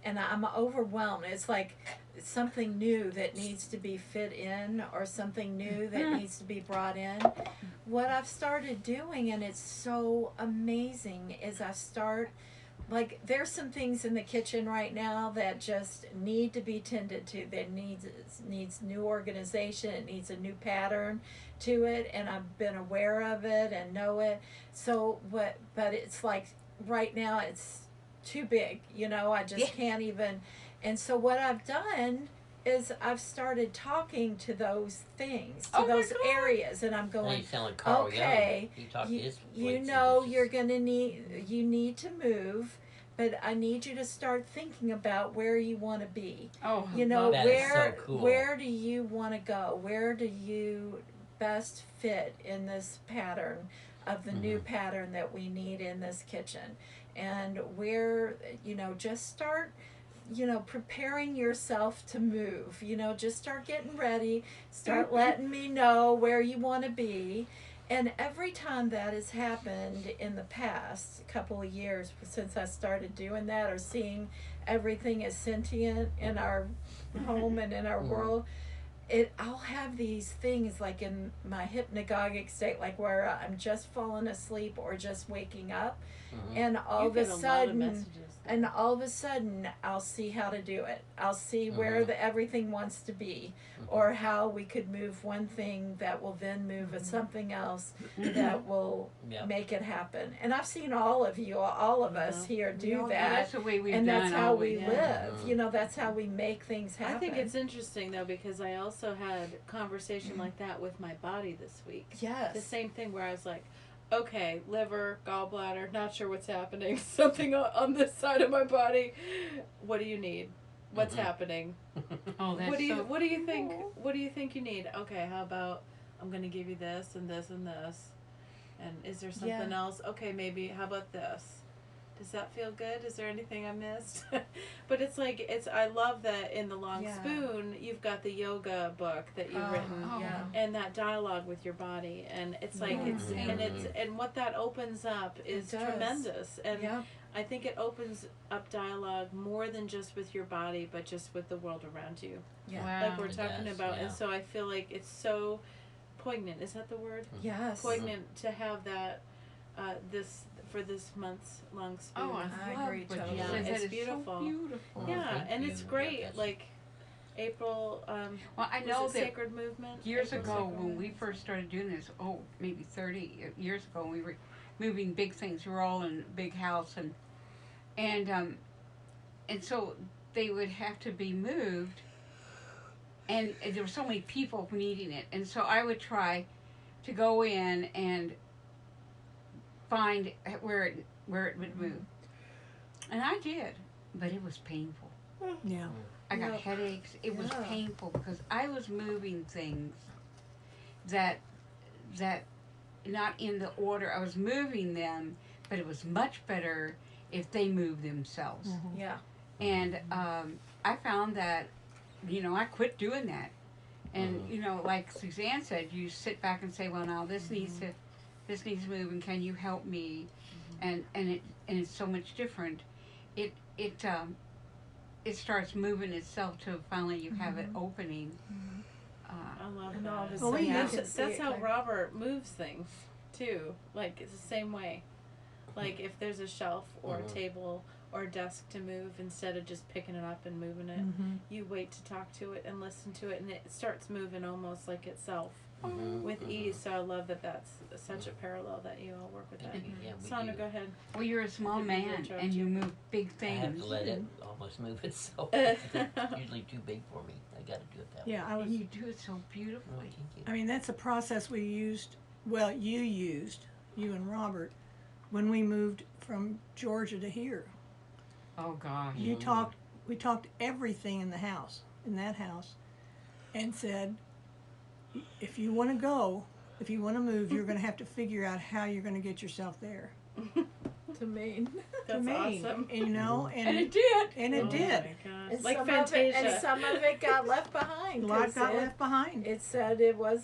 and I'm overwhelmed. It's like something new that needs to be fit in or something new that needs to be brought in. What I've started doing, and it's so amazing, is like there's some things in the kitchen right now that just need to be tended to. That needs new organization. It needs a new pattern to it, and I've been aware of it and know it. So but it's like right now it's too big. I just can't even. And so what I've done is I've started talking to those things, to those areas, and I'm Now going, you sound like Carl okay, Young. He talked to his you places. you're gonna you need to move, but I need you to start thinking about where you want to be. Oh, That is so cool. Where do you want to go? Where do you best fit in this pattern of the new pattern that we need in this kitchen? And where, just start, preparing yourself to move, just start getting ready, start letting me know where you want to be. And every time that has happened in the past couple of years since I started doing that or seeing everything as sentient in our home and in our world, I'll have these things like in my hypnagogic state, like where I'm just falling asleep or just waking up, and all of a sudden I'll see how to do it. I'll see where everything wants to be, or how we could move one thing that will then move something else that will make it happen. And I've seen all of us here do that. That's the way we've and done that's how we always. live. That's how we make things happen. I think it's interesting though because I also had a conversation like that with my body this week. Yes. The same thing where I was like, okay, liver, gallbladder, not sure what's happening. Something on this side of my body. What do you need? What's happening? Oh, that's What do you think? What do you think you need? Okay, how about I'm gonna give you this and this and this, and is there something else? Okay, maybe how about this? Does that feel good? Is there anything I missed? But it's like I love that in the Long Yeah. Spoon you've got the yoga book that you've written. Yeah. And that dialogue with your body, and it's like and what that opens up is does. tremendous, and Yeah. I think it opens up dialogue more than just with your body, but just with the world around you, Yeah. Wow. like we're It talking does, about. yeah. And so I feel like it's so poignant. Is that the word? Yes. Poignant to have that this for this month's Long Spoon. Oh, I love agree what you totally. Yeah, said. That it's is beautiful. So beautiful. Yeah, Thank and you. it's great. Yes. Like April. Well, I Was know it that Sacred Movement? years April ago Sacred when we Movement? first started doing this, maybe 30 years ago, when we were moving big things. We were all in a big house, and so they would have to be moved, and there were so many people needing it, and so I would try to go in and find where it would move, and I did, but it was painful. Yeah. I got Yep. headaches. It was Yeah. painful because I was moving things that not in the order. I was moving them, but it was much better if they moved themselves. Yeah. And I found that, I quit doing that. And like Suzanne said, you sit back and say, well, now this needs to move, and can you help me? And it's so much different. It starts moving itself till finally you have it opening. I love And all of a that. Well, we sudden you use can see That's it how kind Robert moves things too. Like it's the same way. Like if there's a shelf or a table or a desk to move, instead of just picking it up and moving it, you wait to talk to it and listen to it, and it starts moving almost like itself with ease. So I love that. That's such a parallel that you all work with that. Yeah, we Sandra, do. go ahead. Well, you're a small I didn't mean to man interrupt and you you. move big I things. have to let it almost move itself. It's usually too big for me. I got to do it that way. Yeah, I was. And you do it so Oh, beautifully. thank you. I mean, that's a process we used. Well, you and Robert, when we moved from Georgia to here. Oh gosh. We talked everything in that house, and said, if you want to go, if you want to move, you're going to have to figure out how you're going to get yourself there. to Maine. That's Maine, awesome. and it did. And it Oh did. my gosh. And Like some of it, Fantasia. and some of it got left behind. A lot 'cause got it, left behind. It said it Right.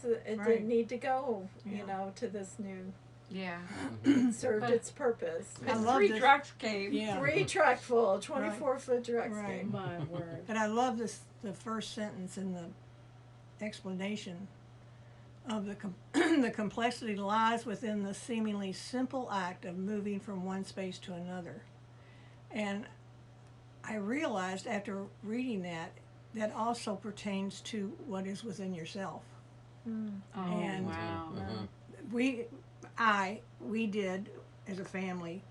didn't need to go, Yeah. to this new. Yeah. It served its purpose. I And love 3 this. trucks came. Yeah. 3 truck full, 24-foot trucks. Right. came. My word. But I love the first sentence in the explanation of the complexity lies within the seemingly simple act of moving from one space to another. And I realized after reading that also pertains to what is within yourself. Oh And- wow. We did as a family,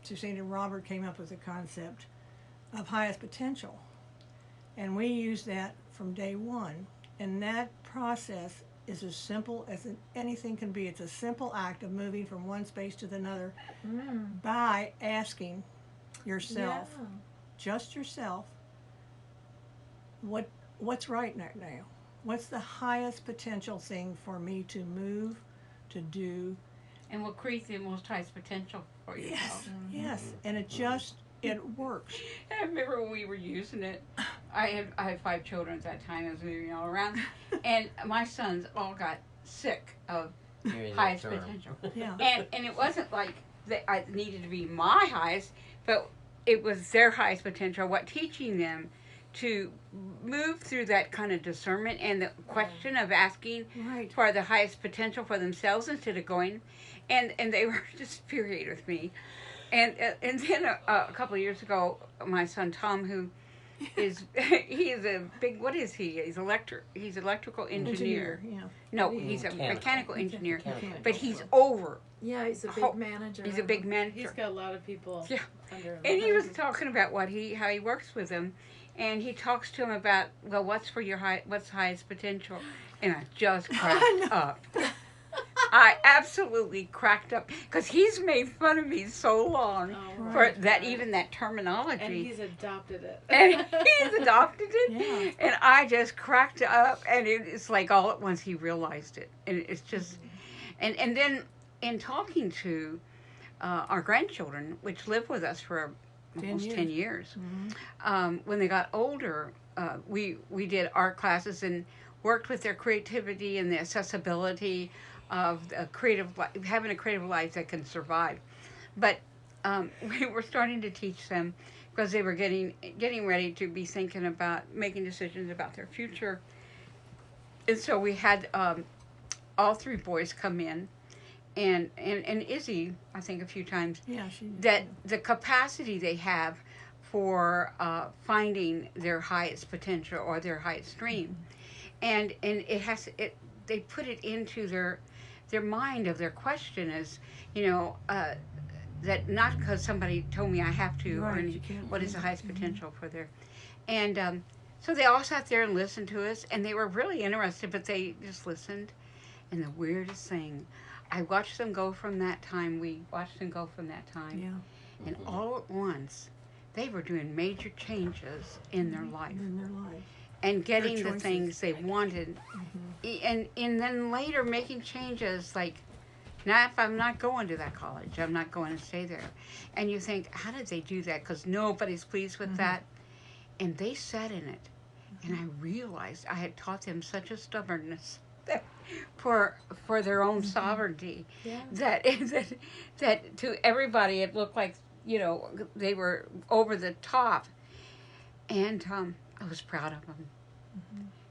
Suzanne and Robert came up with the concept of highest potential. And we used that from day one. And that process is as simple as anything can be. It's a simple act of moving from one space to another by asking yourself, Yeah. just yourself, what's right now? What's the highest potential thing for me to move, to do? And will create the most highest potential for yourself. Yes, and it works. I remember when we were using it. I had 5 children at that time. I was moving all around, and my sons all got sick of Hearing that highest term. potential. Yeah. And it wasn't like that I needed to be my highest, but it was their highest potential. What teaching them to move through that kind of discernment and the question of asking Right. for the highest potential for themselves instead of going, and they were just infuriated with me. And then a couple of years ago, my son Tom, who is he is a big, what is he? He's electrical engineer. Yeah. No, he's a Mechanical. mechanical engineer, Mechanical. but he's over. Yeah, he's a big Oh, manager. He's a big He's manager. got a lot of people Yeah. under him. And he was talking about how he works with them, and he talks to him about, well, what's highest potential, and I just cracked up. I absolutely cracked up because he's made fun of me so long Oh, for right. that, even that terminology. And he's adopted it. And he's adopted it, Yeah. and I just cracked up, and it's like all at once he realized it, and it's just, and then in talking to our grandchildren, which lived with us for almost 10 years. Mm-hmm. When they got older, we did art classes and worked with their creativity and the accessibility of a having a creative life that can survive. But we were starting to teach them because they were getting ready to be thinking about making decisions about their future. And so we had all three boys come in, and Izzy, I think a few times, Yeah, that the capacity they have for finding their highest potential or their highest dream, and they put it into their mind of their question as, that not because somebody told me I have to, Right, or you can't what is the limit. highest potential for their, and so they all sat there and listened to us, and they were really interested, but they just listened. And the weirdest thing, I watched them go from that time. We watched them go from that time, Yeah, and all at once, they were doing major changes in their life in their life. and getting the choices. things they wanted, Mm-hmm. and then later making changes like, now if I'm not going to that college, I'm not going to stay there. And you think, how did they do that? Because nobody's pleased with that. And they sat in it. And I realized I had taught them such a stubbornness for their own sovereignty, Yeah. that to everybody it looked like, they were over the top. And I was proud of them.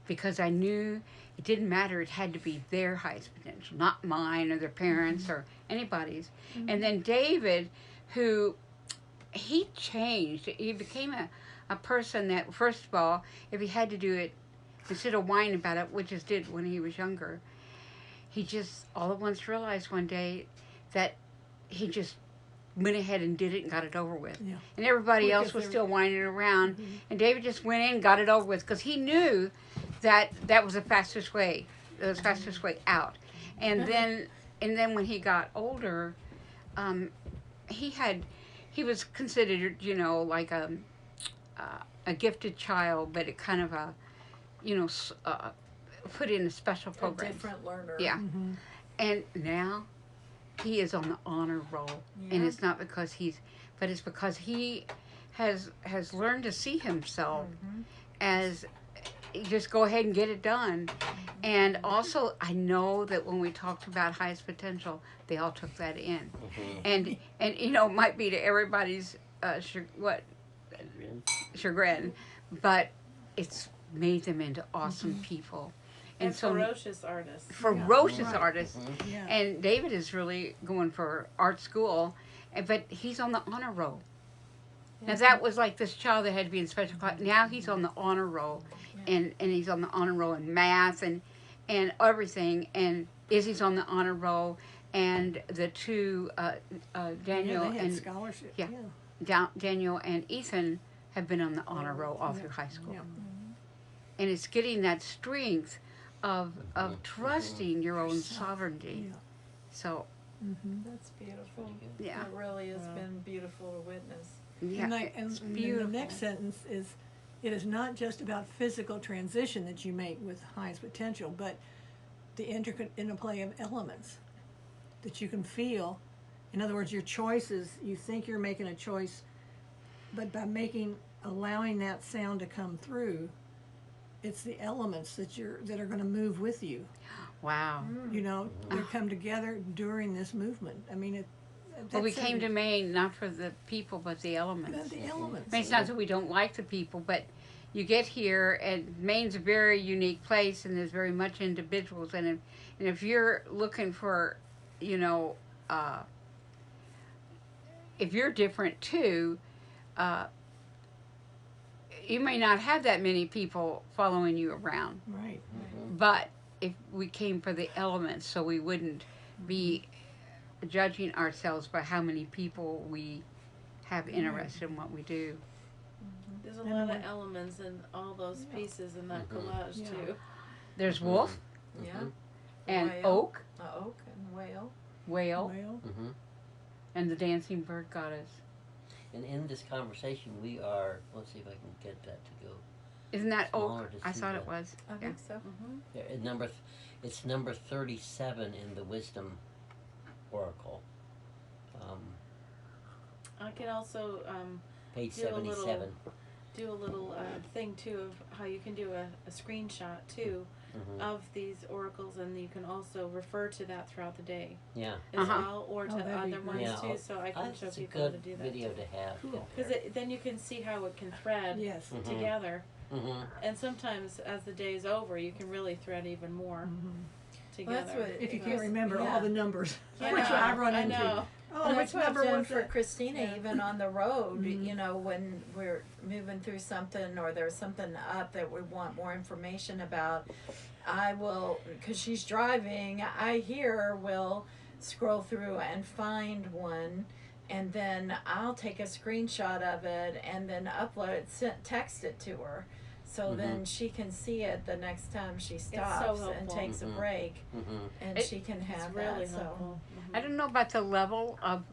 Because I knew it didn't matter. It had to be their highest potential, not mine or their parents or anybody's. And then David, who he changed. He became a person that, first of all, if he had to do it, instead of whining about it, which he did when he was younger, he just all at once realized one day that he just went ahead and did it and got it over with. Yeah. And everybody Because else was they were- still whining around. And David just went in and got it over with because he knew that was the fastest way. The fastest way out. And then when he got older, he was considered, like a gifted child, but it kind of put in a special A program. different learner. Yeah. Mm-hmm. And now he is on the honor roll. And Yeah. it's not because but it's because he has learned to see himself as just go ahead and get it done. And also, I know that when we talked about highest potential, they all took that in. And it might be to everybody's chagrin, but it's made them into awesome people. And so ferocious artists. ferocious Right. artists. Yeah. And David is really going for art school, but he's on the honor roll. Now that was like this child that had to be in special class. Now he's on the honor roll, and he's on the honor roll in math and everything. And Izzy's on the honor roll, and the two Daniel Yeah, they had and scholarship. yeah. Daniel and Ethan have been on the honor roll all through high school. Yeah. And it's getting that strength of trusting your own sovereignty. Yeah. So Mm-hmm. That's beautiful. yeah, It really has been beautiful to witness. yeah, And it's the beautiful. next sentence is, it is not just about physical transition that you make with highest potential, but the intricate interplay of elements that you can feel. In other words, your choices, you think you're making a choice, but by allowing that sound to come through, it's the elements that are going to move with you. Wow. They come together during this movement. I mean, Well, we came to Maine not for the people, but the elements. the elements. I mean, it's not that we don't like the people, but you get here, and Maine's a very unique place, and there's very much individuals. And if you're looking for, if you're different too, you may not have that many people following you around. Right. But if we came for the elements, so we wouldn't be judging ourselves by how many people we have interested in what we do. There's a lot of elements in all those pieces in that collage Yeah. too. There's wolf Yeah. and Whale. oak, Oak and whale. whale, Well, and the dancing bird goddess. And in this conversation, we are. Let's see if I can get that to go. Isn't that Smaller oak? to I see thought that. it was. I Yeah. think so. Yeah, it's number 37 in the Wisdom Oracle. I can also Page do a little- 77. do a little thing too of how you can do a screenshot too Mhm. of these oracles, and you can also refer to that throughout the day Yeah. as Uh-huh. well, or to Oh, that'd be other great. ones Yeah, too. So I can show That's a people how to good do that video too. to have. Cool. Because then you can see how it can thread Yes. Mhm. together, Mhm. and sometimes as the day's over, you can really thread even more together. that's what- If you can't Chris- remember yeah. all the numbers, I which know, I run I into. know. Oh, And which that's what I've number done was for it? Christina, Yeah. even on the road, Mhm. you know, when we're moving through something or there's something up that we want more information about, I will, because she's driving, I will scroll through and find one, and then I'll take a screenshot of it and then upload it, text it to her. So then she can see it the next time she stops and helpful. takes a Mhm. break, Mhm. and she can have It's really that. So helpful. I don't know about the level of,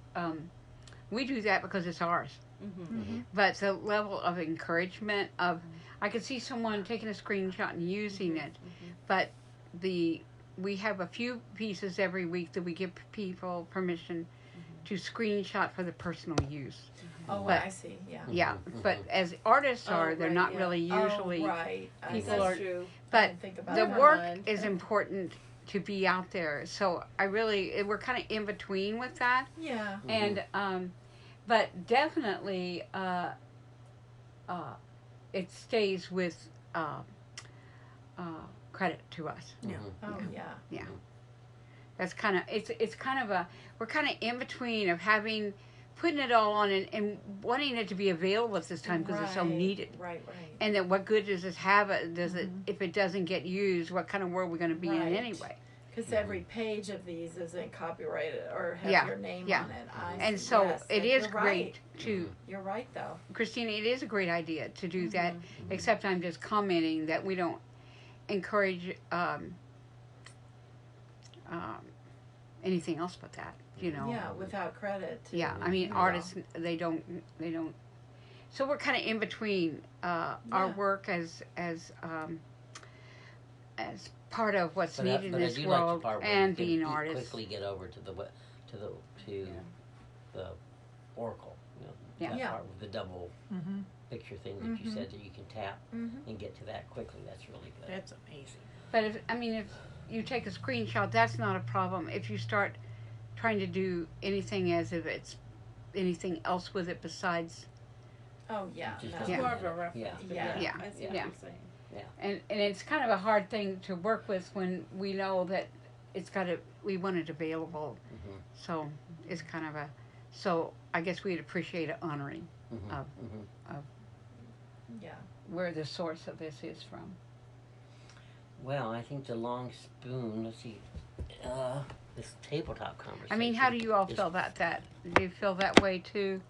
we do that because it's ours. Mm-hmm. But the level of encouragement of, I could see someone taking a screenshot and using it, but we have a few pieces every week that we give people permission to screenshot for the personal use. oh, But- I see, yeah. Yeah, Mhm. but as artists Oh, are, they're right, not yeah. really usually. Oh, right. people That's are- true. I But didn't think about the that. work mind. is important to be out there. So we're kind of in between with that. Yeah. And but definitely it stays with credit to us. Yeah. Oh, yeah. That's kind of it's kind of we're kind of in between of putting it all on and wanting it to be available at this time because it's so Right, needed. Right. And then what good does this have? Does it if it doesn't get used? What kind of world are we going to be in Right. anyway? Because every page of these isn't copyrighted or have Yeah, your name yeah. on it. And so yes, it and is you're great right. to You're right, though. Christina. It is a great idea to do that. Except I'm just commenting that we don't encourage anything else but that. You know. Yeah, without credit. Too. Yeah, I mean, you artists, they don't. So we're kind of in between our Yeah. work as part of what's But needed in I this do like the world part where and you can being artists. quickly get over to the Oracle. You know, Yeah. that Yeah. part with the double Mm-hmm. picture thing that you Mhm. said that you can tap Mhm. and get to that quickly. That's really good. That's amazing. But if you take a screenshot, that's not a problem. If you start trying to do anything as if it's anything else with it besides, Oh, yeah. Just no. It's Yeah. more of a reference. Yeah. but Yeah. Yeah. I see Yeah. what you're saying. and it's kind of a hard thing to work with when we know that we want it available. Mhm. So it's kind of so I guess we'd appreciate it honoring Mhm. Of- Mhm. Yeah. where the source of this is from. Well, I think the long spoon. Let's see. This tabletop conversation. I mean, how do you all is- feel about that? Do you feel that way too?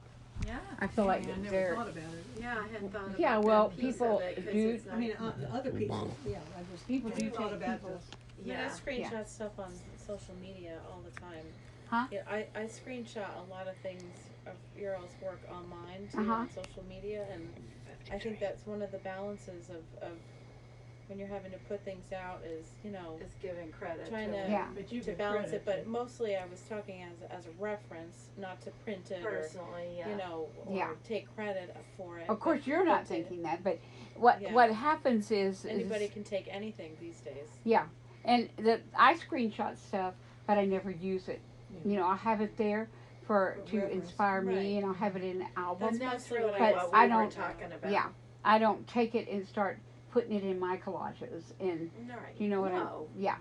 Yeah. I feel like I never they're. thought about it. Yeah, I hadn't thought about Yeah, that well, piece people of it, 'cause do- it's I mean, not- the other pieces, Wow. yeah, I just People do thought take about people's. I mean, I yeah. screenshot stuff on social media all the time. Huh? Yeah, I screenshot a lot of things of your all's work online too Uh-huh. on social media, and I think that's one of the balances of when you're having to put things out is, you know, It's giving credit trying to to Yeah. But you to give balance credit it. But to- mostly I was talking as a reference, not to print it personally, yeah. or, you know, or Yeah. take credit for it. Of course, but- you're not but thinking that, but what Yeah. what happens is Anybody can take anything these days. Yeah, and I screenshot stuff, but I never use it. Yeah. You know, I have it there to reference. inspire me, Right. and I'll have it in an album. And That's that's mostly really But what I we were don't- talking about. Yeah, I don't take it and start putting it in my collages, and Right. you know what No. yeah,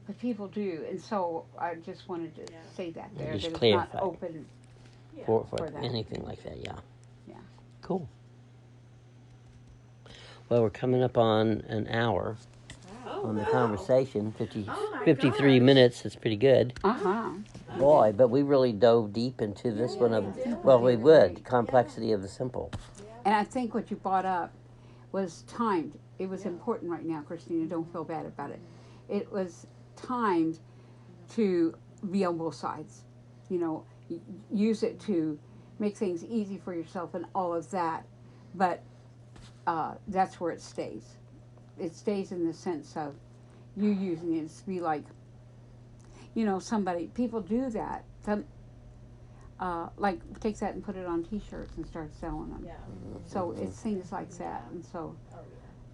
but people do, and so I just wanted to Yeah. say that Yeah, there just that it's clarify. not open. Yeah. for for that. anything like that. Yeah. Yeah. Cool. Well, we're coming up on an hour Oh, on the wow. conversation. Oh my 53 gosh. minutes. That's pretty good. Uh huh. Boy, but we really dove deep into this one. we did. Well, we would. The complexity of the simple. And I think what you brought up was timed. It was important right now, Christina. Don't feel bad about it. It was timed to be on both sides. You know, use it to make things easy for yourself and all of that. But that's where it stays. It stays in the sense of you using it to be like, you know, people do that. like takes that and put it on T-shirts and starts selling them. Yeah. So it's things like that, and so Oh,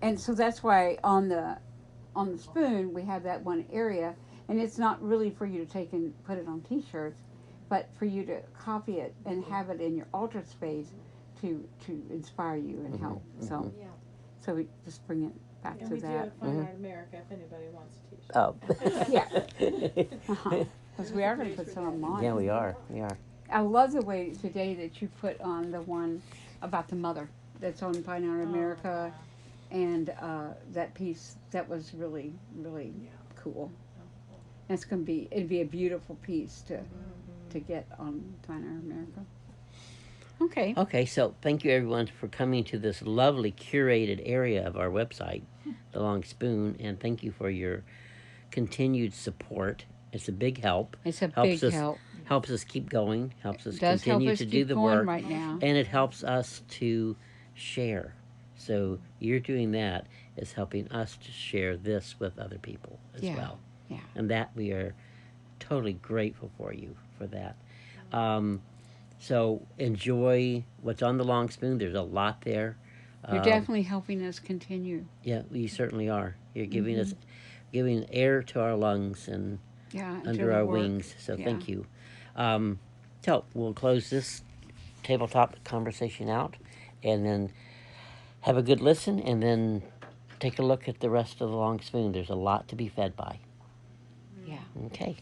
yeah. that's why on the spoon we have that one area, and it's not really for you to take and put it on T-shirts, but for you to copy it and have it in your altered space to inspire you and help. So Yeah. so we just bring it back And to we do that. have Fine Art America if anybody wants a T-shirt. Oh. Yeah. Because we are going to put some of them on. Yeah, we are. We are. I love the way today that you put on the one about the mother that's on Fine Art America, and that piece that was really cool. That's gonna be it'd be a beautiful piece to get on Fine Art America. Okay. Okay, so thank you everyone for coming to this lovely curated area of our website, The Long Spoon, and thank you for your continued support. It's a big help. It's a Helps big us- help. Helps us keep going, helps us It does help continue us to keep do the going work, right now. and it helps us to share. So you're doing that is helping us to share this with other people as Yeah, well. yeah. And that we are totally grateful for you for that. So enjoy what's on the long spoon. There's a lot there. You're definitely helping us continue. Yeah, we certainly are. You're giving Mm-hmm. us giving air to our lungs and Yeah. to under the our work. wings. So Yeah. thank you. So we'll close this tabletop conversation out, and then have a good listen, and then take a look at the rest of the long spoon. There's a lot to be fed by. Yeah. Okay.